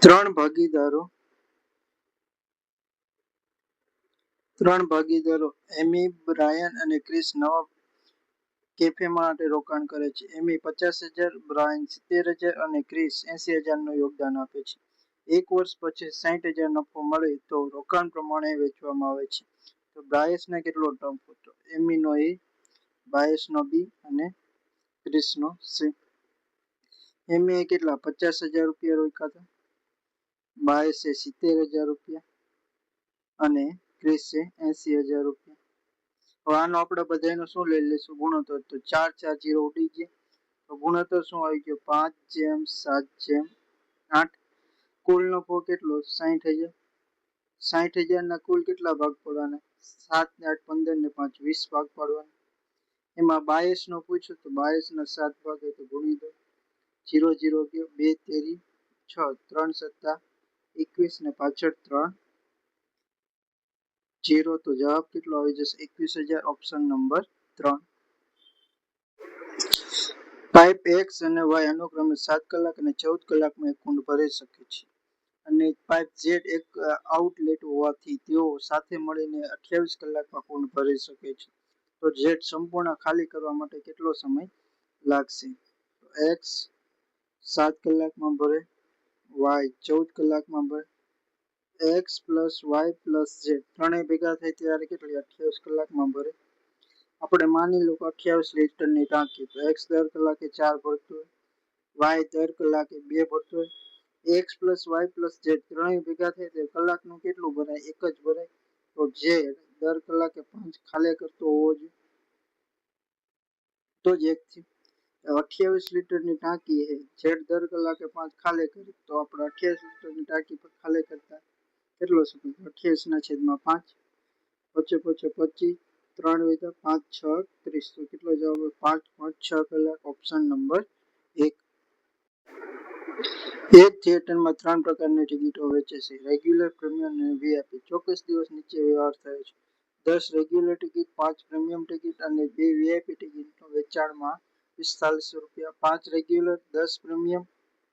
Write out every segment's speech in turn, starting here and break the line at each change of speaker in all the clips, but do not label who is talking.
ત્રણ ભાગીદારો એમી, બ્રાયન અને ક્રિસ નવા કેફે માટે રોકાણ કરે છે. એમી 50,000, બ્રાયન 70,000 અને ક્રિસ 80,000નું યોગદાન આપે છે. એક વર્ષ પછી 60,000 નફો મળે તો રોકાણ પ્રમાણે વેચવામાં આવે છે. તો બ્રાયસને કેટલો ટર્મ હતો? એમીનો એ, બ્રાયસનો બી અને ક્રિસનો સી. એમીએ કેટલા 50,000 રૂપિયા રોક્યા હતા, બ્રાયસે 70,000 રૂપિયા અને ક્રિસે 80,000 રૂપિયા. હવે આનો આપણે બધાનો શું લઈ લઈશું? ગુણોત્તર. તો 4 4 0 ઉડી ગયા. તો ગુણોત્તર શું આવી ગયો? 5:7:8. કુલ નફો કેટલો? 60,000. 60,000 ના કુલ કેટલા ભાગ પાડવાના? 7 ને 8 15 ને 5 20 ભાગ પાડવાના. એમાં 22 નો પૂછ્યું તો 22 ના 7 ભાગે તો ગુણી દો. 0 0 ગયો, 2 તેરી 6, 3 સત્તા 21 ને પાછળ 3 0. તો જવાબ કેટલો આવી જશે? 21,000. Option number 3. પાઇપ એક્સ અને વાય અનુક્રમે 7 કલાક અને 14 કલાકમાં એક કુંડ ભરી શકે છે અને પાઇપ ઝેડ એક આઉટલેટ હોવાથી તેઓ સાથે મળીને 28 કલાકમાં કુંડ ભરી શકે છે. તો ઝેડ સંપૂર્ણ ખાલી કરવા માટે કેટલો સમય લાગશે? એક્સ 7 કલાકમાં ભરે, વાય 14 કલાકમાં ભરે. X plus Y plus Z ત્રણેય ભેગા થાય ત્યારે કેટલી 28 કલાકમાં ભરે. આપણે માની લો કે 28 લીટરની ટાંકી, તો એક્સ દર કલાકે 4 ભરતો હોય, વાય દર કલાકે 2 ભરતો હોય. X plus Y plus Z ત્રણેય ભેગા થાય તો કલાકનું કેટલું ભરાય? એક જ ભરાય. તો ઝેડ દર કલાકે 5 ખાલી કરતો હોવો જોઈએ, તો જ એક થી 28 લીટરની ટાંકી છે, ઝેડ દર કલાકે 5 ખાલી કરી તો આપણે 28 લીટરની ટાંકી પર ખાલી કરતા કેટલો સમય? 28/5 વચ્ચે 25 3 વધ્યા 5 6 30. તો કેટલો જવાબ? 5.6 કલાક. Option number 1. એક થિયેટરમાં 3 પ્રકારની ટિકિટો વેચે છે: રેગ્યુલર, પ્રીમિયમ અને વીઆઈપી. ચોક્કસ દિવસ નીચે વ્યવહાર થયો છે: 10 રેગ્યુલર ટિકિટ, 5 પ્રીમિયમ ટિકિટ અને 2 વીઆઈપી ટિકિટનું વેચાણમાં 4500 રૂપિયા. 5 રેગ્યુલર, 10 પ્રીમિયમ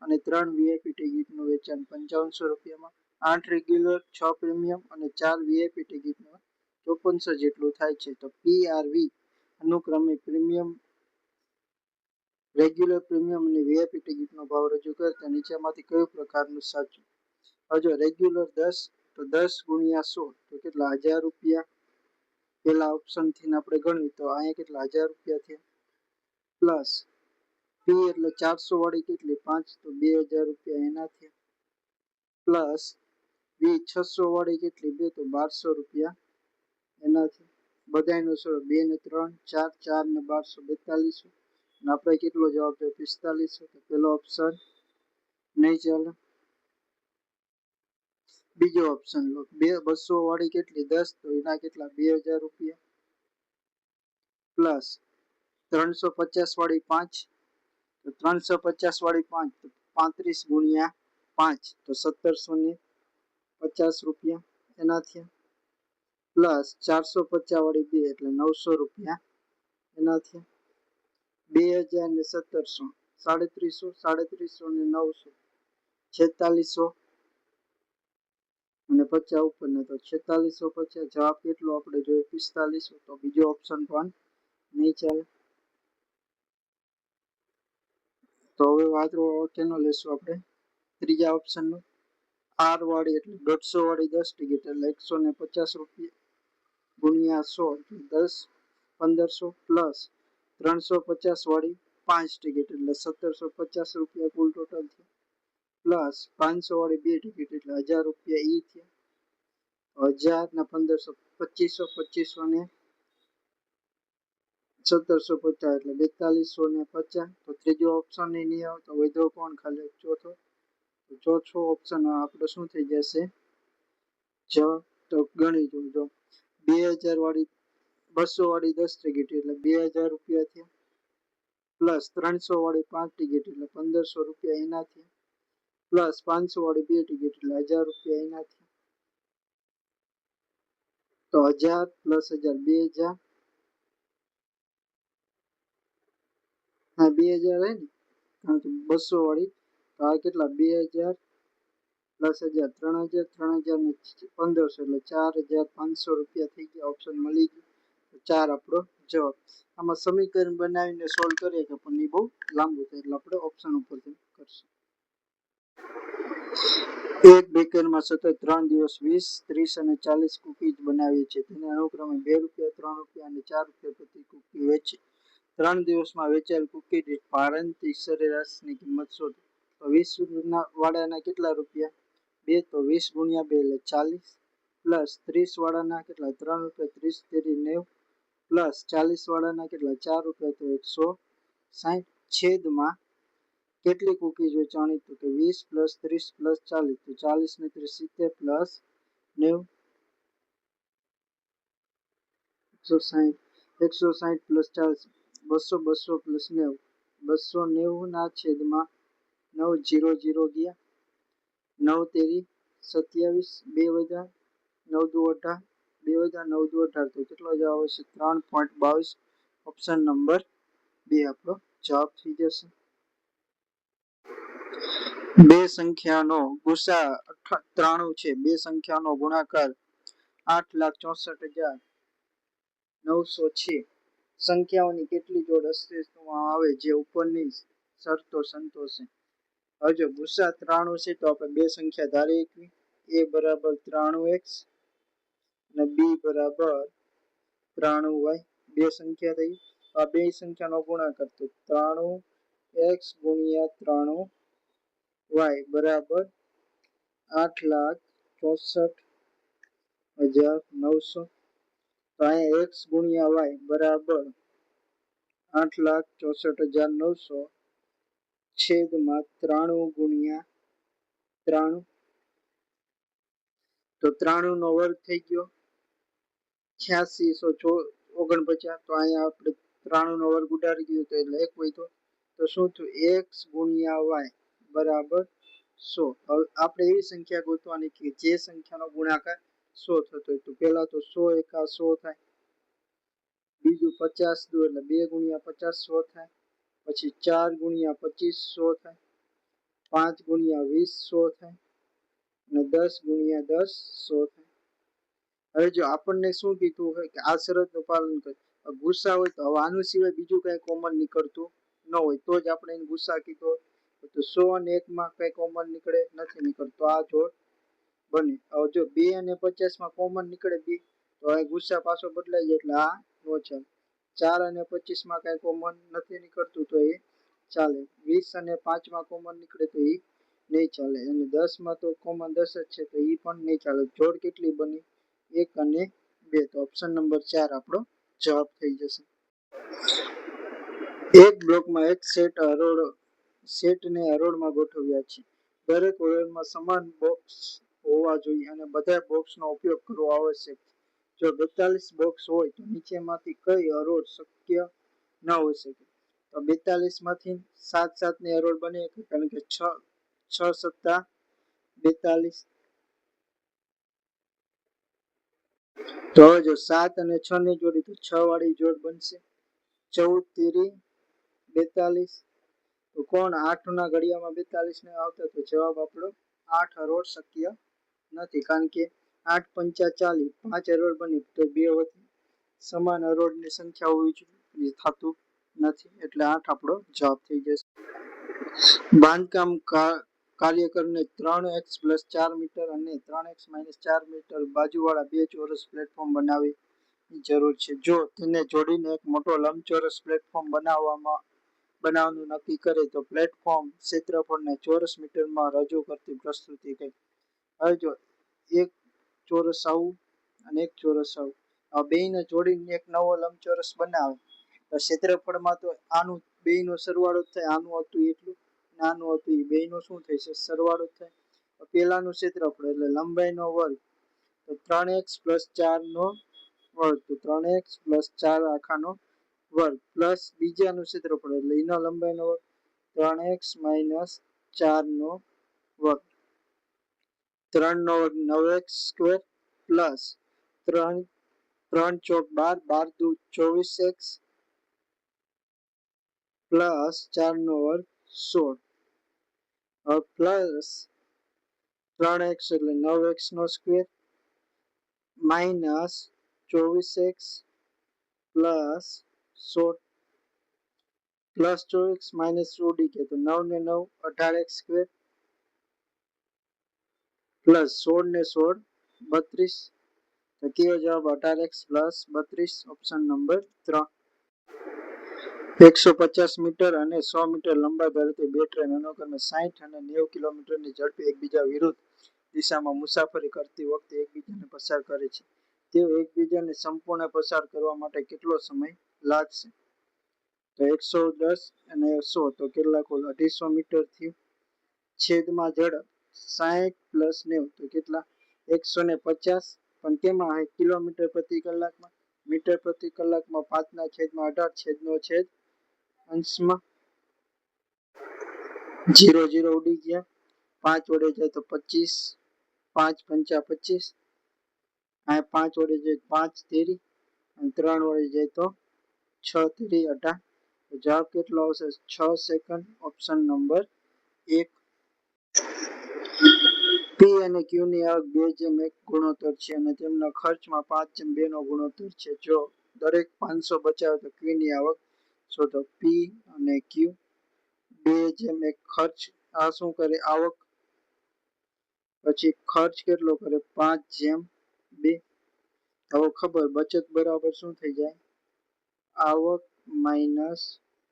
અને 3 વીઆઈપી ટિકિટનું વેચાણ 5500 રૂપિયામાં. 8 રેગ્યુલર, 6 પ્રીમિયમ અને 4 વીઆઈપી ટિકિટનું 5400 જેટલું થાય છે. તો પીઆરવી અનુક્રમે પ્રીમિયમ, રેગ્યુલર, પ્રીમિયમ અને વીઆઈપી ટિકિટનો ભાવ રજૂ કરતા નીચેમાંથી કયું પ્રકારનું સાચું? હવે જો રેગ્યુલર 10 તો 10 ગુણ્યા 100 તો કેટલા? 1000 રૂપિયા. પેલા ઓપ્શનથી આપણે ગણ્યું તો અહીંયા કેટલા? 1000 રૂપિયા થયા. પ્લસ પી એટલે 400 વાળી કેટલી? 5 તો 2000 રૂપિયા એના થયા. પ્લસ વી 600 વાળી કેટલી? 2 તો 1200 રૂપિયા એના થયા. બધાયનો સરળ 2 ને 3 4 4 ને 1200 4200. અને આપણે કેટલો જવાબ છે? 4500. તો પેલો ઓપ્શન નહીં ચાલે. બીજો ઓપ્શન લો. 200 વાળી કેટલી? 10 તો એના કેટલા? 2000 રૂપિયા. પ્લસ 350 વાળી 5 તો 350 વાળી 5 તો 35 ગુણ્યા 5 તો 1750 રૂપિયા એના થયા. પ્લસ 450 વાળી 2 એટલે 900 રૂપિયા એના થયા. 2000 ને 1700 350, 350 ને 900 4600 અને 50 ઉપરને તો 4650. જવાબ કેટલો આપણે જોઈએ? 4500. તો બીજો ઓપ્શન પણ નહીં ચાલે. તો હવે વાક્યનો લેશું આપણે ત્રીજા ઓપ્શનનો. આર વાળી એટલે 150 વાળી 10 ટિકિટ એટલે 150 રૂપિયા ગુણ્યા 100 એટલે 1500 પ્લસ 350 વાળી 5 ટિકિટ એટલે 1750 રૂપિયા કુલ ટોટલ થયા. પ્લસ 500 વાળી 2 ટિકિટ એટલે 1000 રૂપિયા ઈ થયા. 1000 ને 1500 2500, 2500 ને 1750 એટલે 4250. તો ત્રીજો ઓપ્શન નહીં આવે તો વધ્યો કોણ? ખાલી ચોથો. તો ચોથો ઓપ્શન આપણે શું થઈ જશે? જવાબ તો ગણી જોજો. 2000 વાળી 200 વાળી 10 ટિકિટ એટલે 2000 રૂપિયા થયા. પ્લસ 300 વાળી 5 ટિકિટ એટલે 1500 રૂપિયા એના થયા. પ્લસ 500 વાળી 2 ટિકિટ એટલે 1000 રૂપિયા એના થયા. તો 1000 પ્લસ 1000 2000. હા 2000 હે ને, કારણ કે 200 વાળી તો આ કેટલા? 2000 પ્લસ 1000 3000 3000 ને 1500 એટલે 4500 રૂપિયા થઈ ગયા. ઓપ્શન મળી ગયો. 4 આપણો જવાબ. આમાં સમીકરણ બનાવીને સોલ્વ કરીએ કે પણ એ બહુ લાંબુ થાય એટલે આપણે ઓપ્શન ઉપરથી કરશું. એક બેકરમાં સતત 3 દિવસ 20, 30 અને 40 કૂકીઝ બનાવીએ છીએ. તેને અનુક્રમે ₹2, ₹3 અને ₹4 પ્રતિ કૂકી વેચે. 3 દિવસમાં વેચાયેલ કૂકી દીઠ ભારાંતિક સરેરાશની કિંમત શોધો. તો 20 વાળાના કેટલા રૂપિયા? 2, તો 20 ગુણ્યા 2 એટલે 40, પ્લસ 30 વાળાના કેટલા? ₹3, 30 તેરી 90, પ્લસ 40 વાળાના કેટલા? ₹4, તો 160, છેદમાં કેટલી કૂકીઝ વેચાણી? તો કે 20 પ્લસ 30 પ્લસ 40, તો 40 ને 30 70 પ્લસ 90 160 પ્લસ 40 200 200 પ્લસ 90 290 ના છેદમાં 9 0 0 ગયા, 9 તેરી 27, 2 વધ્યા 9 દુ 18, 2 વધ્યા 9 દુ 18, તો કેટલો જવાબ આવશે? 3.22. ઓપ્શન નંબર 2 આપણો જવાબ થઈ જશે. બે સંખ્યાનો ગુસા 93 છે. બે સંખ્યાનો ગુણાકાર 8,64,900 છે. સંખ્યાઓની કેટલી જોડ અસ્તિત્વમાં આવે જે ઉપરની શરતો સંતોષે? હવે જો ગુસા 93 છે તો આપણે બે સંખ્યા ધારી શકીએ. a બરાબર 93x અને b બરાબર 93y. બે સંખ્યા થઈ. આ બે સંખ્યાનો ગુણાકાર તો 93x ગુણ્યા 93y બરાબર 8,64,900. તો અહીંયા x ગુણ્યા y બરાબર 8,64,900 છેદમાં 93 ગુણ્યા 93, તો 93 નો વર્ગ થઈ ગયો 8649. તો અહીંયા આપણે 93 નો વર્ગ ઉડાડી દીધો તો એટલે 1 વધ્યો. તો શું થયું? x ગુણ્યા y બરાબર 100. હવે આપણે એવી સંખ્યા ગોતવાની કે જે સંખ્યાનો ગુણાકાર 100 થતો હોય. તો પહેલા તો 100 એકા 100 થાય, બીજું 50 દુ એટલે 2 ગુણ્યા 50 100 થાય, પછી 4 ગુણ્યા 25 100 થાય, 5 ગુણ્યા 20 100 થાય અને 10 ગુણ્યા 10 100 થાય. હવે જો આપણને શું કીધું હોય કે આ શરતનું પાલન કરે. ગુસા હોય તો હવે આનું સિવાય બીજું કઈ કોમન નીકળતું ન હોય તો જ આપણે એને ગુસા કીધો. તો 100 અને 1 માં કઈ કોમન નીકળે નથી નીકળતો, આ જોડ બને. હવે જો 2 અને 50 માં કોમન નીકળે 2, તો હવે ગુસા પાછો બદલાઈ જાય એટલે આ નો ચાલે. 4 અને 25 માં કઈ કોમન નથી નીકળતું તો એ ચાલે. 20 અને 5 માં કોમન નીકળે તો એ નહીં ચાલે, અને 10 માં તો કોમન 10 જ છે તો એ પણ નહીં ચાલે. જોડ કેટલી બની? 1 અને 2. તો ઓપ્શન નંબર 4 આપણો જવાબ થઈ જશે. એક બ્લોકમાં એક સેટને હરોળમાં ગોઠવ્યા છે. દરેક હરોળમાં સમાન બોક્સ હોવા જોઈએ અને બધા બોક્સનો ઉપયોગ કરવો આવશ્યક છે. જો 42 બોક્સ હોય તો નીચેમાંથી કઈ હરોળ શક્ય ન હોઈ શકે? તો 42 માંથી 7 7 ની હરોળ બને કારણ કે 6 સત્તા 42. તો હવે જો 7 અને 6 ની જોડી તો 6 વાળી જોડ બનશે. 14 તેરી 42. તો કોણ 8 ના ઘડિયામાં 42 ને આવતા? તો જવાબ આપણો 8 હરોળ શક્ય નથી કારણ કે 8 પંચા 40, 5 હરોળ બની તો 2 વધી. સમાન હરોળની સંખ્યા હોવી જોઈએ, થતું નથી એટલે 8 આપણો જવાબ થઈ જશે. બાંધકામ કાર્યકરને 3x + 4 મીટર અને 3x - 4 મીટર બાજુવાળા બે ચોરસ પ્લેટફોર્મ બનાવવાની જરૂર છે. જો તેને જોડીને એક મોટો લંબચોરસ પ્લેટફોર્મ બનાવવાનું નક્કી કરે તો પ્લેટફોર્મ ક્ષેત્રફળને ચોરસ મીટરમાં રજૂ કરતી પ્રસ્તુતિ કઈ? હવે જો એક ચોરસ આવું અને એક ચોરસ આવું, આ બેયને જોડીને એક નવો લંબચોરસ બનાવે તો ક્ષેત્રફળમાં તો આનું બેયનો સરવાળો જ થાય. આનું હતું એટલું અને આનું હતું એ બેયનો શું થશે? સરવાળો જ થાય. પહેલાનું ક્ષેત્રફળ એટલે લંબાઈનો વર્ગ તો 3x + 4 નો વર્ગ, તો 3x + 4 આખાનો વર્ગ પ્લસ બીજાનું ક્ષેત્રફળ એટલે એનો લંબાઈનો વર્ગ 3x - 4 નો વર્ગ. 3 નો વર્ગ 9x² પ્લસ 3 ચોક 12, 12 દુ 24x પ્લસ 4 નો વર્ગ 16 પ્લસ 3x એટલે 9x નો square minus 24x plus 16 plus 24x minus 16 કે તો 9 ને 9 18x સ્ક્વેર પ્લસ 16 ને 16 32 તો કયો જવાબ 18x plus 32 option number 3 150 metre અને 100 મીટર લંબાઈ ધરાવતી બે ટ્રેન અનુક્રમે 60 અને 90 કિલોમીટરની ઝડપે એકબીજા વિરુદ્ધ દિશામાં મુસાફરી કરતી વખતે એકબીજાને પસાર કરે છે. તેઓ એકબીજાને સંપૂર્ણ પસાર કરવા માટે કેટલો સમય લાગશે? તો 110 અને 100 તો કેટલા કુલ 250 મીટર થયું. છેદમાં ઝડપ 60 પ્લસ 90 તો કેટલા 150 પણ કેમાં કિલોમીટર પ્રતિ કલાકમાં મીટર પ્રતિ કલાકમાં 5/18 છેદનો છેદ અંશમાં 0 0 ઉડી ગયા 5 વડે જાય તો 25 5 પંચા 25 આ 5 વડે જાય 5 તેરી અને 3 વડે જાય તો 6 તેરી 18 તો જવાબ કેટલો આવશે 6 સેકન્ડ ઓપ્શન નંબર 1 પી અને ક્યુ ની આવક 2:1 ગુણોત્તર છે અને તેમના ખર્ચમાં 5:2 નો ગુણોત્તર છે. જો દરેક 500 બચાવે તો ક્યુ ની આવક શોધો. પી અને ક્યુ 2:1 ખર્ચ આ શું કરે આવક પછી ખર્ચ કેટલો કરે 5:2 હવે ખબર બચત બરાબર શું થઈ જાય આવક માઇનસ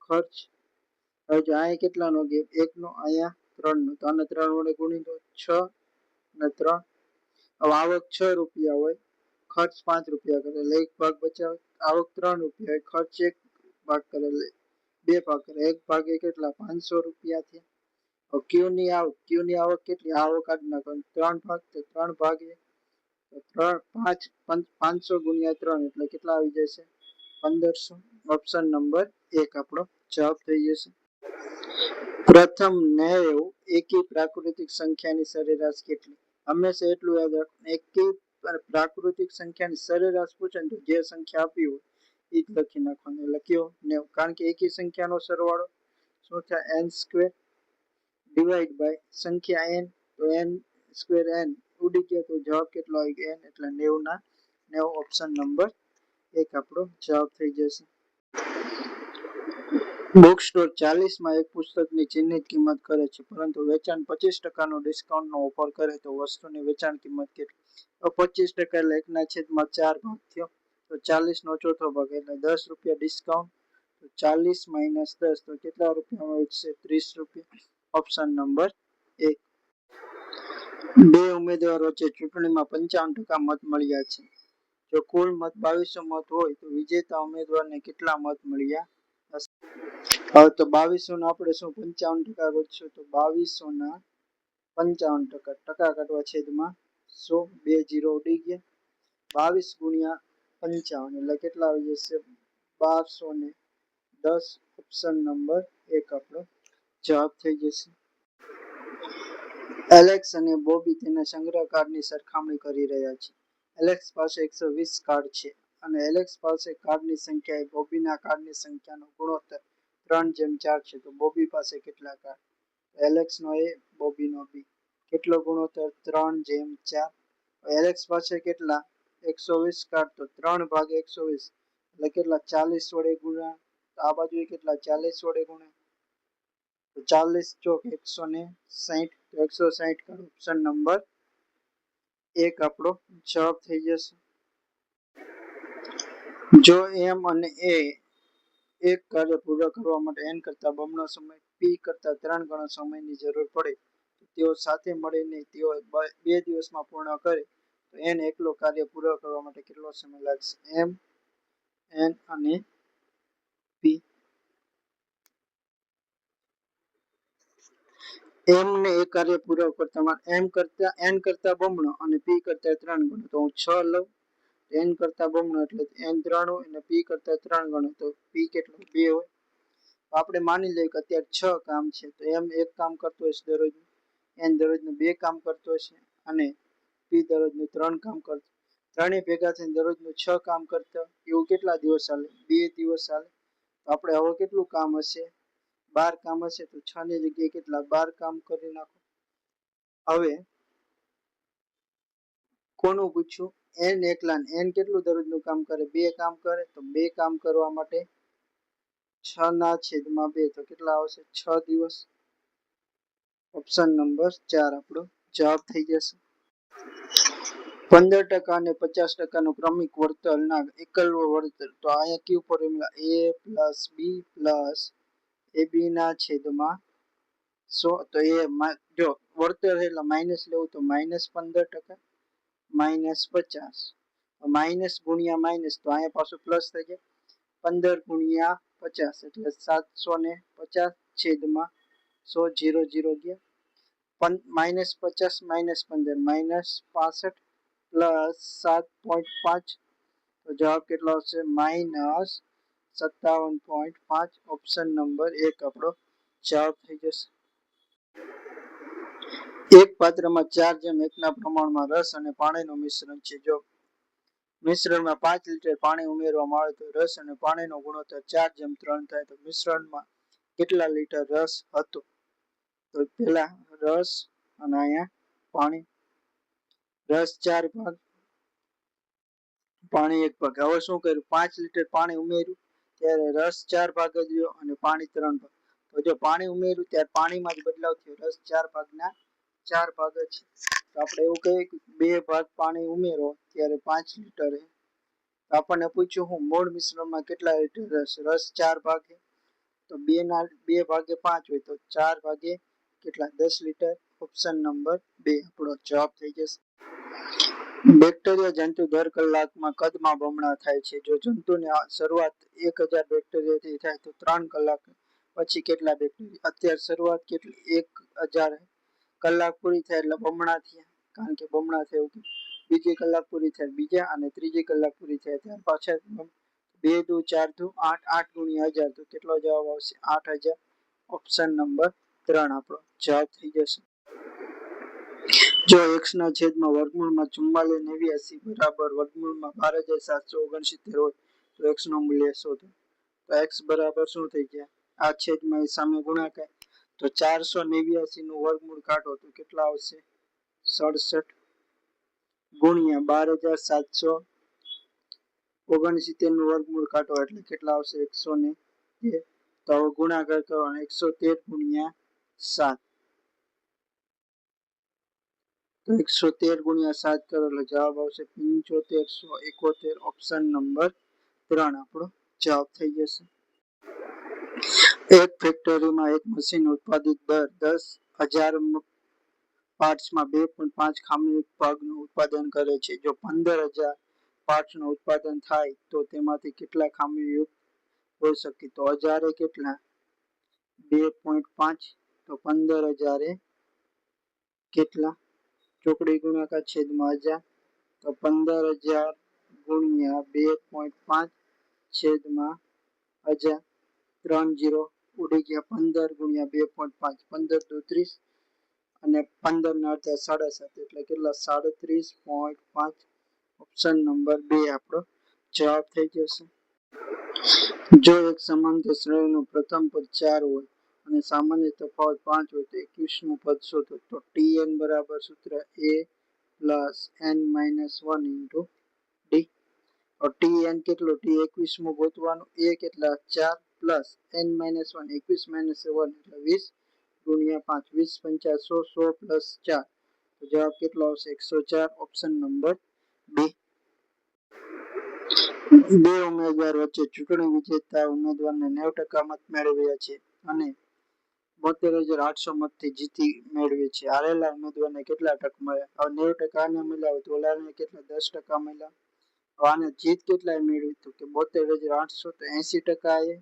ખર્ચ. હવે જો અહીંયા કેટલાનો ગેપ 1 નો અહીંયા 3 નો તો આને 3 વડે ગુણી દો 6 અને 3 હવે આવક 6 રૂપિયા હોય ખર્ચ 5 રૂપિયા કરે એટલે એક ભાગ બચાવે આવક 3 રૂપિયા હોય ખર્ચ એક ભાગ કરે એટલે બે ભાગ કરે એક ભાગે કેટલા 500 રૂપિયા થયા. હવે ક્યુ ની આવક કેટલી આવક કાઢી નાખો 3 ભાગ તો 3 ભાગે 500 ગુણ્યા 3 એટલે કેટલા આવી જશે 1500 ઓપ્શન નંબર 1 આપણો જવાબ થઈ જશે. પ્રથમ 90 એકી પ્રાકૃતિક સંખ્યાની સરેરાશ કેટલી? હંમેશા એટલું યાદ રાખવું એકી પ્રાકૃતિક સંખ્યાની સરેરાશ પૂછે ને તો જે સંખ્યા આપી હોય એ જ લખી નાખવાનું એટલે કયો 90 કારણ કે એકી સંખ્યાનો સરવાળો શું થાય n સ્ક્વેર ડિવાઈડ બાય સંખ્યા n તો n સ્ક્વેર n ઉડી ગયા તો જવાબ કેટલો આવી ગયો n એટલે 90 ના 90 ઓપ્શન નંબર 1 આપણો જવાબ થઈ જશે. બુક સ્ટોર 40 માં એક પુસ્તકની ચિહ્નિત કિંમત કરે છે પરંતુ વેચાણ 25% નો ડિસ્કાઉન્ટનો ઓફર કરે તો વસ્તુની વેચાણ કિંમત કેટલી? તો 25% એટલે 1/4 ભાગ થયો તો 40 નો ચોથો ભાગ એટલે 10 રૂપિયા ડિસ્કાઉન્ટ તો 40 માઇનસ 10 તો કેટલા રૂપિયામાં વેચશે 30 રૂપિયા ઓપ્શન નંબર 1. બે ઉમેદવાર વચ્ચે ચૂંટણીમાં 55% મત મળ્યા છે. જો કુલ મત 2200 મત હોય તો વિજેતા ઉમેદવારને કેટલા મત મળ્યા હશે? હવે તો 2200 નો આપણે શું 55% ગોતશું તો 2200 ના 55% ટકા કાઢવા છેદમાં 100 2 0 ઉડી ગયા 22 ગુણ્યા 55 એટલે કેટલા આવી જશે 1210 ઓપ્શન નંબર 1 આપણો જવાબ થઈ જશે. એલેક્સ અને બોબી તેના સંગ્રહ કાર્ડની સરખામણી કરી રહ્યા છે. એલેક્સ પાસે 120 કાર્ડ છે અને એલેક્સ પાસે કાર્ડની સંખ્યા એ બોબીના કાર્ડની સંખ્યાનો ગુણોત્તર 3:4 છે તો બોબી પાસે કેટલા કાર્ડ? એલેક્સ નો એ બોબી નો બી કેટલો ગુણોત્તર 3:4 એલેક્સ પાસે કેટલા 120 કાર્ડ તો 3 ભાગે 120 એટલે કેટલા 40 વડે ગુણ્યા આ બાજુ કેટલા 40 વડે ગુણ્યા તો 40 ચોક 160 તો 160 કાર્ડ ઓપ્શન નંબર 1 આપણો જવાબ થઈ જશે. જો એમ અને એ એક કાર્ય પૂર્ણ કરવા માટે n કરતા બમણો સમય p કરતા 3 ગણો સમયની જરૂર પડે તો તેઓ સાથે મળીને તેઓ 2 દિવસમાં પૂર્ણ કરે તો n એકલો કાર્ય પૂર્ણ કરવા માટે કેટલો સમય લાગશે? m n અને p m ને એક કાર્ય પૂર્ણ કરતા m કરતા n કરતા બમણો અને p કરતા 3 ગણો તો હું 6 લઉં n કરતા બમણો એટલે n 3 હોય અને p કરતા 3 ગણો તો p કેટલો 2 હોય. આપણે માની લઈએ કે અત્યારે 6 કામ છે તો m એક કામ કરતો હશે દરરોજ n દરરોજનું 2 કામ કરતો હશે અને p દરરોજનું 3 કામ કરતો ત્રણેય ભેગા થઈને દરરોજનું 6 કામ કરતા એવું કેટલા દિવસ ચાલે 2 દિવસ ચાલે તો આપણે હવે કેટલું કામ હશે 12 કામ હશે તો 6 ની જગ્યાએ કેટલા 12 કામ કરી નાખો. હવે કોનું પૂછ્યું? n એકલા. n કેટલું દરરોજનું કામ કરે? 2 કામ કરે. તો 2 કામ કરવા માટે 6/2 તો કેટલા આવશે? 6 દિવસ. ઓપ્શન નંબર 4 આપણો જવાબ થઈ જશે. 15% અને 50% નું ક્રમિક વળતરના એકલવ વળતર. તો અહીંયા કયું formula? a plus b plus ab ના છેદમાં 100. તો એ જો વળતર એટલે માઇનસ લેવું તો -15% -50 માઇનસ ગુણ્યા માઇનસ તો અહીંયા પાછું પ્લસ થઈ જાય. 15 ગુણ્યા 50 એટલે 750 છેદમાં 100 0 0 ગયા. -50 -15 -65 પ્લસ 7.5 તો જવાબ કેટલો આવશે? -57.5. ઓપ્શન નંબર 1 આપણો જવાબ થઈ જશે. એક પાત્રમાં 4:1 ના પ્રમાણમાં રસ અને પાણીનું મિશ્રણ છે. જો મિશ્રણમાં 5 લિટર પાણી ઉમેરવામાં આવે તો રસ અને પાણીનો ગુણોત્તર 4:3 થાય. તો મિશ્રણમાં કેટલા લિટર રસ હતો? તો પેલા રસ અને અહીંયા પાણી. રસ 4 ભાગ, પાણી 1 ભાગ. હવે શું કર્યું? 5 લિટર પાણી ઉમેર્યું ત્યારે રસ 4 ભાગ જ રહ્યો અને પાણી 3 ભાગ. તો જો પાણી ઉમેર્યું ત્યારે પાણીમાં જ બદલાવ થયો. રસ 4 ભાગના 4 ભાગ જ છે. તો આપણે એવું કહીએ કે 2 ભાગ પાણી ઉમેરો ત્યારે 5 લિટર. આપણને પૂછ્યું હું મૂળ મિશ્રણમાં કેટલા લિટર રસ? રસ 4 ભાગે તો 2 ભાગે 5 હોય તો 4 ભાગે કેટલા? 10 લિટર. ઓપ્શન નંબર 2 આપણો જવાબ થઈ જશે. બેક્ટેરિયા જંતુ દર કલાકમાં કદમાં બમણા થાય છે. જો જંતુની શરૂઆત 1000 બેક્ટેરિયાથી થાય તો 3 કલાક પછી કેટલા બેક્ટેરિયા? અત્યારે શરૂઆત કેટલી? 1000 કલાક પૂરી થાય એટલે બમણા થયા, કારણ કે બમણા થયું. બીજી કલાક પૂરી થાય બીજા, અને ત્રીજી કલાક પૂરી થાય ત્યાર પાછા 2 દુ 4 દુ 8 8 ગુણ્યા 1000 તો કેટલો જવાબ આવશે? 8000. ઓપ્શન નંબર 3 આપણો જવાબ થઈ જશે. જો x ના છેદમાં વર્ગમૂળમાં 4489 બરાબર વર્ગમૂળમાં 12769 હોય તો x નું મૂલ્ય શોધો. તો x બરાબર શું થઈ ગયા? આ છેદમાં એ સામે ગુણાકાર. તો 489 નું વર્ગમૂળ કાઢો તો કેટલા આવશે? 67 ગુણ્યા 12769 નું વર્ગમૂળ કાઢો એટલે કેટલા આવશે? 113. તો હવે ગુણાકાર કરવાનો. 113 ગુણ્યા 7 તો 113 ગુણ્યા 7 કરો એટલે જવાબ આવશે 7571. ઓપ્શન નંબર 3 આપણો જવાબ થઈ જશે. એક ફેક્ટરીમાં એક મશીન ઉત્પાદિત દર 10,000 પાર્ટ્સમાં 2.5 ખામીયુક્ત ભાગનું ઉત્પાદન કરે છે. જો 15,000 પાર્ટ્સનું ઉત્પાદન થાય તો તેમાંથી કેટલા ખામીયુક્ત હોઈ શકે? તો 1000 એ કેટલા? 2.5 તો 15,000 એ કેટલા? ચોકડી ગુણાકાર છેદમાં 1000 તો 15,000 ગુણ્યા 2.5 છેદમાં 1000. 3 0 ઉડી ગયા. 15 ગુણ્યા 2.5 15 દુ 30 અને 15 ના અડધા 7.5 એટલે કેટલા? 37.5. ઓપ્શન નંબર 2 આપણો જવાબ થઈ જશે. જો એક સમાંતર શ્રેણીનું પ્રથમ પદ 4 હોય અને સામાન્ય તફાવત 5 હોય તો 21મું પદ શોધો. તો tn બરાબર સૂત્ર a plus n minus 1 into D. tn કેટલું? t 21મું ગોતવાનું. a કેટલા? 4 પ્લસ n માઇનસ 1 21 માઇનસ 1 એટલે 20 ગુણ્યા 5 20 50 100 100 પ્લસ 4 તો જવાબ કેટલો આવશે? 104. Option number B. બે ઉમેદવાર વચ્ચે ચૂંટણી વિજેતા ઉમેદવારને 90% મત મેળવ્યા છે અને 72,800 મતથી જીતી મેળવી છે. હારેલા ઉમેદવારને કેટલા ટકા મળ્યા? હવે 90% આને મળ્યા તો ઓલાને કેટલા? 10% મળ્યા. આને જીત કેટલા મેળવી? તો કે 72,800 તો 80% એ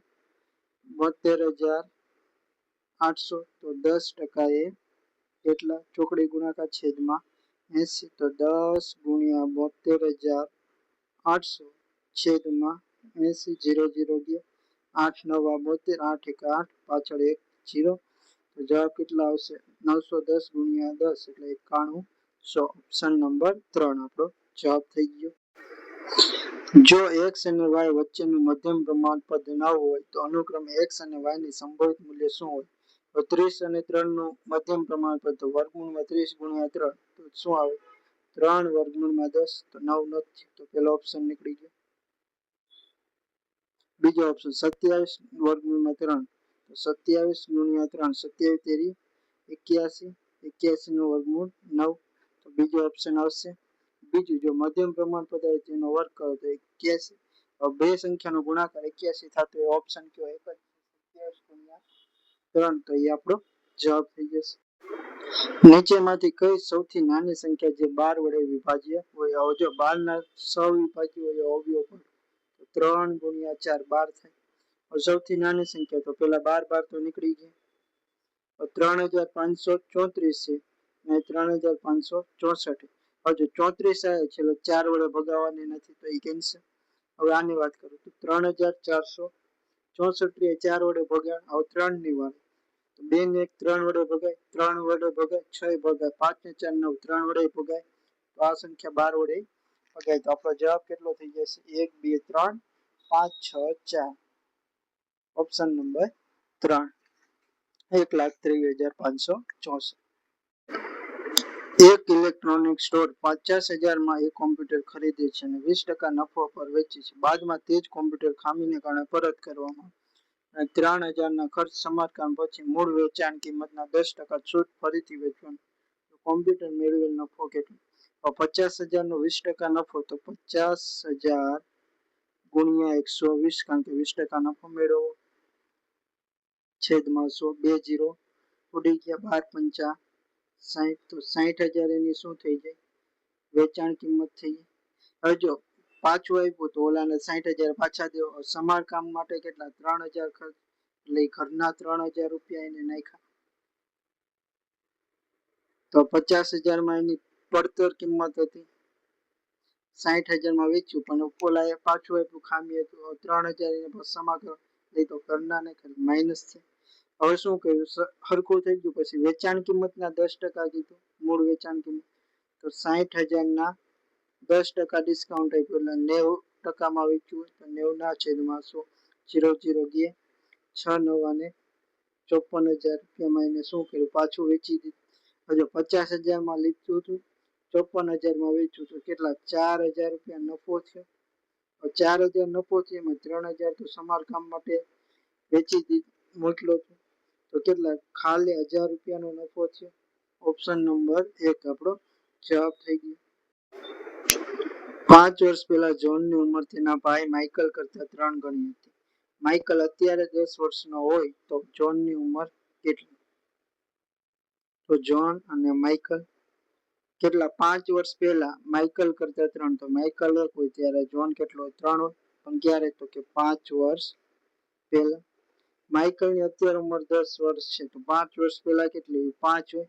72,800 તો 10% એ કેટલા? ચોકડી ગુણાકાર છેદમાં 80 તો 10 ગુણ્યા 72,800 છેદમાં 80 0 0 ગયા. 8 9 72 8 1 8 પાછળ 1 0 તો જવાબ કેટલા આવશે? 910 ગુણ્યા 10 એટલે 9100. ઓપ્શન નંબર 3 આપણો જવાબ થઈ ગયો. જો x અને y વચ્ચેનું મધ્યમ પ્રમાણ પદ ન હોય તો અનુક્રમે x અને y ની સંભવિત મૂલ્ય શું હોય? તો 30 અને 3 નું મધ્યમ પ્રમાણ પદ તો વર્ગમૂળમાં 30 ગુણ્યા 3 તો શું આવે? 3 વર્ગમૂળમાં 10 તો 9 નથી, તો પેલો ઓપ્શન નીકળી ગયો. બીજો ઓપ્શન 27 વર્ગમૂળમાં 3 તો 27 ગુણ્યા 3 27 તેરી 81 81 નું વર્ગમૂળ 9 તો બીજો ઓપ્શન આવશે. બીજું જો મધ્યમ પ્રમાણ પદ આવે તેનો વર્ગ કરો તો 81. બે સંખ્યાનો ગુણાકાર 81 થતો એ ઓપ્શન કયો એક જ 27 ગુણ્યા 3 તો એ આપણો જવાબ થઈ જશે. નીચેમાંથી કઈ સૌથી નાની સંખ્યા જે 12 વડે વિભાજ્ય હોય? જો 12 ના સહવિભાજ્ય હોય અવયવ પણ 3 ગુણ્યા 4 12 થાય. સૌથી નાની સંખ્યા તો પેલા 12 તો નીકળી ગયા. 3534 છે અને 3564. હજુ 34 આવે છે એટલે 4 વડે ભગાવવાની નથી તો એ કેન્સલ. હવે આની વાત કરું તો 3464 એ 4 વડે ભગાય. હવે 3 ની વાત 2 ને 1 3 વડે ભગાય, 3 વડે ભગાય, 6 ભગાય, 5 ને 4 9 3 વડે ભગાય. તો આ સંખ્યા 12 વડે ભગાય. તો આપણો જવાબ કેટલો થઈ જશે? 1 2 3 5 6 4. Option number 3 1,23,564. એક ઇલેક્ટ્રોનિક સ્ટોર 50,000 માં એક કોમ્પ્યુટર ખરીદે છે અને 20% નફો પર વેચે છે. બાદમાં તે જ કોમ્પ્યુટર ખામીને કારણે પરત કરવામાં અને 3,000 ના ખર્ચ સમારકામ પછી મૂળ વેચાણ કિંમતના 10% છૂટ ફરીથી વેચવાનું. કોમ્પ્યુટર મેળવેલ નફો કેટલો? 50,000 નો 20% નફો તો 50,000 ગુણ્યા 120 કારણ કે 20% નફો મેળવવો છેદમાં 100 2 0 ઉડી ગયા 12 5 60 તો 60,000 એની શું થઈ જાય? વેચાણ કિંમત થઈ જાય. હવે જો પાછું આપ્યું તો ઓલાને 60,000 પાછા દેવો. સમારકામ માટે કેટલા? 3,000 ખર્ચ એટલે ઘરના 3,000 રૂપિયા એને નાખ્યા. તો 50,000 માં એની પડતર કિંમત હતી. 60,000 માં વેચ્યું પણ ઓલાએ પાછું આપ્યું ખામી હતું. 3,000 એને સમારકામ લઈ તો ઘરના ને માઇનસ છે. હવે શું કર્યું? હરખું થઈ ગયું. પછી વેચાણ કિંમતના 10% કીધું, મૂળ વેચાણ કિંમત તો 60,000 ના 10% ડિસ્કાઉન્ટ આપ્યું એટલે 90% માં વેચ્યું તો 90 ના છેદમાં 100 0 0 ગયા 6 9 અને 54,000 રૂપિયામાં એને શું કર્યું? પાછું વેચી દીધું. હજુ 50,000 માં લીધું હતું, 54,000 માં વેચ્યું તો કેટલા? 4,000 રૂપિયા નફો થયો. 4,000 નફો થયો એમાં 3,000 તો સમારકામ માટે વેચી દીધું મોકલો તો કેટલા? ખાલી 1,000 રૂપિયાનો નફો થયો. ઓપ્શન નંબર 1 આપણો જવાબ થઈ ગયો. 5 વર્ષ પહેલા જોનની ઉંમર તેના ભાઈ માઇકલ કરતા 3 ગણી હતી. માઇકલ અત્યારે 10 વર્ષનો હોય તો જોનની ઉંમર કેટલી? તો જોન અને માઇકલ કેટલા? 5 વર્ષ પહેલા માઇકલ કરતા 3 તો માઇકલ 1 હોય ત્યારે જોન કેટલો હોય? 3 હોય. પણ ક્યારે? તો કે 5 વર્ષ પહેલા. માઇકલની અત્યારે ઉંમર 10 વર્ષ છે તો 5 વર્ષ પહેલા કેટલી? 5 હોય.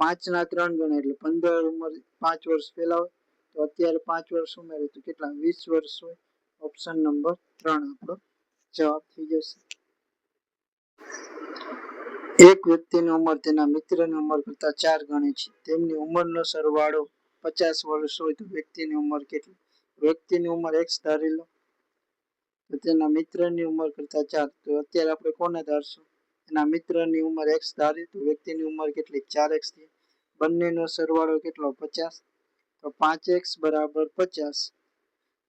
5 ના 3 ગણા એટલે 15 ઉંમર 5 વર્ષ પહેલા હોય તો અત્યારે 5 વર્ષ ઉમેરે તો કેટલા? 20 વર્ષ હોય. ઓપ્શન નંબર 3 આપણો જવાબ થઈ જશે. એક વ્યક્તિની ઉંમર તેના મિત્રની ઉંમર કરતા 4 ગણી છે. તેમની ઉંમરનો સરવાળો 50 વર્ષ હોય તો વ્યક્તિની ઉંમર કેટલી? વ્યક્તિની ઉંમર x ધારી લો તો તેના મિત્રની ઉંમર કરતા 4 તો અત્યારે આપણે કોને ધારશું? એના મિત્રની ઉંમર x ધારી તો વ્યક્તિની ઉંમર કેટલી? 4x થઈ. બંનેનો સરવાળો કેટલો? 50 તો 5x બરાબર 50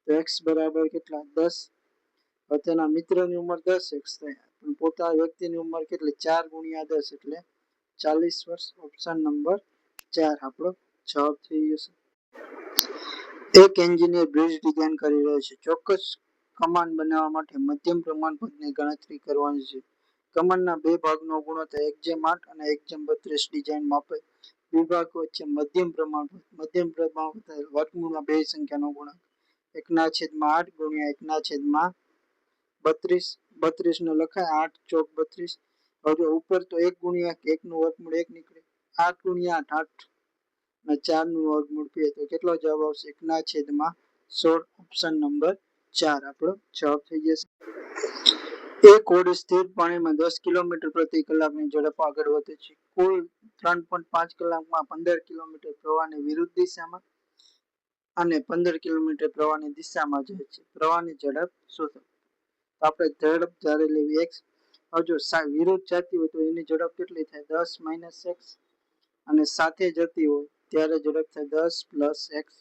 તો x બરાબર કેટલા? 10. હવે તેના મિત્રની ઉંમર 10x થાય પણ પોતાના વ્યક્તિની ઉંમર કેટલી? 4 ગુણ્યા 10 એટલે 40 વર્ષ. ઓપ્શન નંબર 4 આપણો જવાબ થઈ જશે. એક એન્જિનિયર બ્રિજ ડિઝાઇન કરી રહ્યો છે. ચોક્કસ કમાન બનાવવા માટે મધ્યમ પ્રમાણપદની ગણતરી કરવાની છે. કમાનના બે ભાગનો ગુણોત્તર 1:8 અને 1:32 ડિઝાઇન માપે વિભાગ વચ્ચે મધ્યમ પ્રમાણપદ વર્ગમૂળમાં બે સંખ્યાનો ગુણાકાર 1/8 ગુણ્યા 1/32 32 નો લખાય 8 ચોક 32. હવે ઉપર તો 1 ગુણ્યા 1 નું વર્ગમૂળ 1 નીકળે 8 ગુણ્યા 8 અને 4 નું વર્ગમૂળ 2 તો કેટલો જવાબ આવશે? 1/16. ઓપ્શન નંબર 4 આપણો જવાબ થઈ જશે. એક ઘોડી સ્થિર પાણીમાં 10 કિલોમીટર પ્રતિ કલાકની ઝડપ આગળ વધે છે. કુલ 3.5 કલાકમાં 15 કિલોમીટર પ્રવાહની વિરુદ્ધ દિશામાં અને 15 કિલોમીટર પ્રવાહની દિશામાં જાય છે. પ્રવાહની ઝડપ શોધો. આપણે ઝડપ ધારી લેવી x. હવે જો વિરુદ્ધ જતી હોય તો એની ઝડપ કેટલી થાય? 10 - x અને સાથે જતી હોય ત્યારે ઝડપ થાય 10 પ્લસ એક્સ.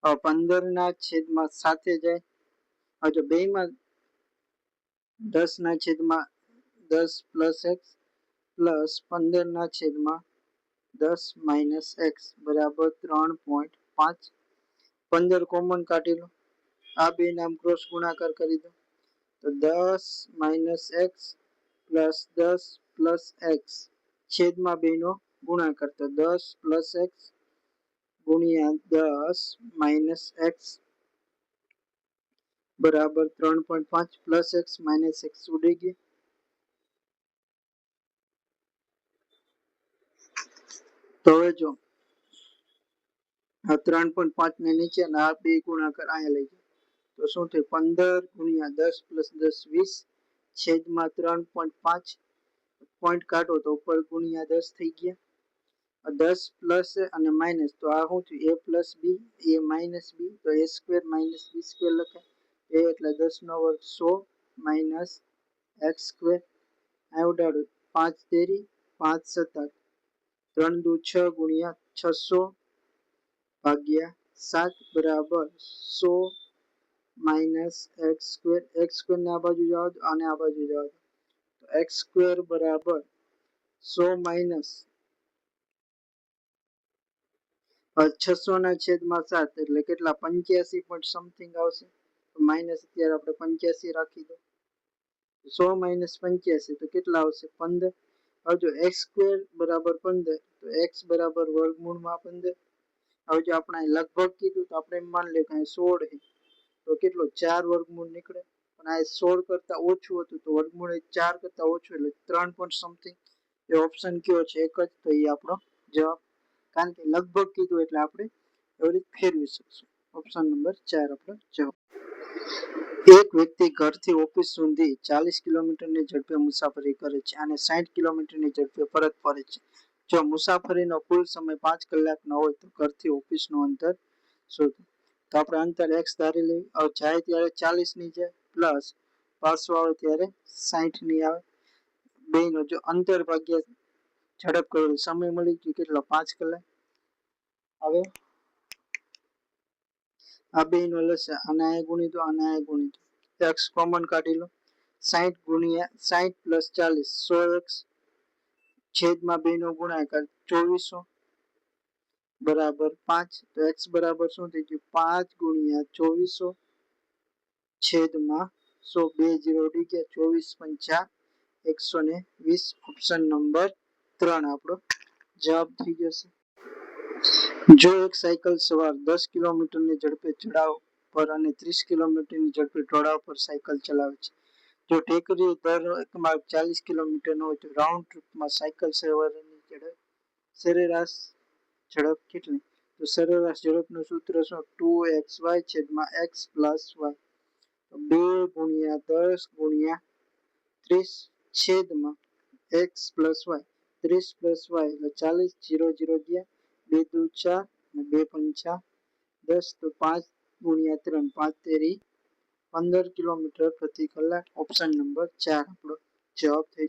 15 છેદમાં 7 જાય. જો બેમાં 10 છેદમાં 10 પ્લસ એક્સ પ્લસ 15 છેદમાં 10 માઇનસ એક્સ બરાબર 3.5. 15 કોમન કાઢી લો. આ બે નામ ક્રોસ ગુણાકાર કરી દો તો 10 minus x plus 10 plus x છેદમાં બેનો ગુણાકાર તો 10 પ્લસ એક્સ ગુણ્યા 10 માઇનસ એક્સ બરાબર 3.5 પ્લસ એક્સ માઇનસ એક્સ ઉડી ગઈ. તો હવે જો આ 3.5 ને નીચે અને આ બે ગુણાકાર અહીંયા લઈ જાય તો શું થયું 15 ગુણ્યા 10 પ્લસ 10 20 છેદમાં 3.5 પોઈન્ટ કાઢો તો ઉપર ગુણ્યા 10 થઈ ગયા. 10 પ્લસ અને માઇનસ તો આ શું થયું a plus B a minus B તો a square minus B square લખાય. a એટલે 10 નો વર્ગ 100 માઇનસ એક્સ સ્ક્વેર. આ ઉડાડો 5 તેરી 5 સત્તા 3 દુ 6 ગુણ્યા 600 ભાગ્યા 7 બરાબર 100 minus x square. X square ને આ બાજુ જવા દો અને આ બાજુ જવા દો તો એક્સ સ્ક્વેર બરાબર 100 માઇનસ 600 ના છેદમાં 7 એટલે કેટલા 85 પોઈન્ટ સમથિંગ આવશે. માઇનસ અત્યારે આપણે 85 રાખી દો 100 માઇનસ 85 તો કેટલા આવશે 15. હવે જો એક્સ સ્ક્વેર બરાબર 15 તો એક્સ બરાબર વર્ગમૂળમાં 15. હવે જો આપણે લગભગ કીધું તો આપણે એમ માની લઈએ કે 16 છે તો કેટલો 4 વર્ગમૂળ નીકળે પણ આ 16 કરતા ઓછું હતું તો વર્ગમૂળ 4 કરતા ઓછું એટલે 3 પોઈન્ટ સમથિંગ. એ ઓપ્શન કયો છે એક જ તો એ આપણો જવાબ કારણ કે લગભગ કીધું એટલે આપણે એવી રીતે ફેરવી શકશું. ઓપ્શન નંબર 4 આપણો જવાબ. એક વ્યક્તિ ઘરથી ઓફિસ સુધી 40 કિલોમીટરની ઝડપે મુસાફરી કરે છે અને 60 કિલોમીટરની ઝડપે પરત ફરે છે. જો મુસાફરીનો કુલ સમય 5 કલાકનો હોય તો ઘરથી ઓફિસનું અંતર શોધો. તો આપણે અંતર x ધારી લઈએ. હવે જાય ત્યારે 40 ની જાય પ્લસ પાછો આવે ત્યારે 60 ની આવે. બેનો જો અંતર ભાગ્યા ઝડપ કર્યો સમય મળી ગયો કેટલો 5 કલાક. હવે આ બેનો લસા અને આ ગુણી દો અને આ ગુણી દો x કોમન કાઢી લો 60 ગુણ્યા 60 પ્લસ 40 100x છેદમાં બેનો ગુણાકાર 2400 બરાબર 5 તો x બરાબર શું થઈ ગયું 5 ગુણ્યા 2400 છેદમાં 100 બે 0 ઉડી ગયા 24 5 120. ઓપ્શન નંબર 3 આપણો જવાબ થઈ જશે. જો એક સાયકલ સવાર 10 કિલોમીટરની ઝડપે ચડાવ પર અને 30 કિલોમીટરની ઝડપે ઢોળાવ પર સાયકલ ચલાવે છે. જો ટેકરી દર એક માર્ગ 40 કિલોમીટરનો હોય તો રાઉન્ડ ટ્રીપમાં સાયકલ સવારની સરેરાશ ઝડપ કેટલી? તો સરેરાશ ઝડપનું સૂત્ર શું 2xy છેદમાં x પ્લસ y. તો 2 ગુણ્યા 10 ગુણ્યા 30 છેદમાં x plus y 30 plus y એટલે 40 0 0 ગયા 2 દુ 4 અને 2 પંચા 10 તો 5 ગુણ્યા 3 5 તેરી 15 કિલોમીટર પ્રતિ કલાક. ઓપ્શન નંબર 4 આપણો જવાબ થઈ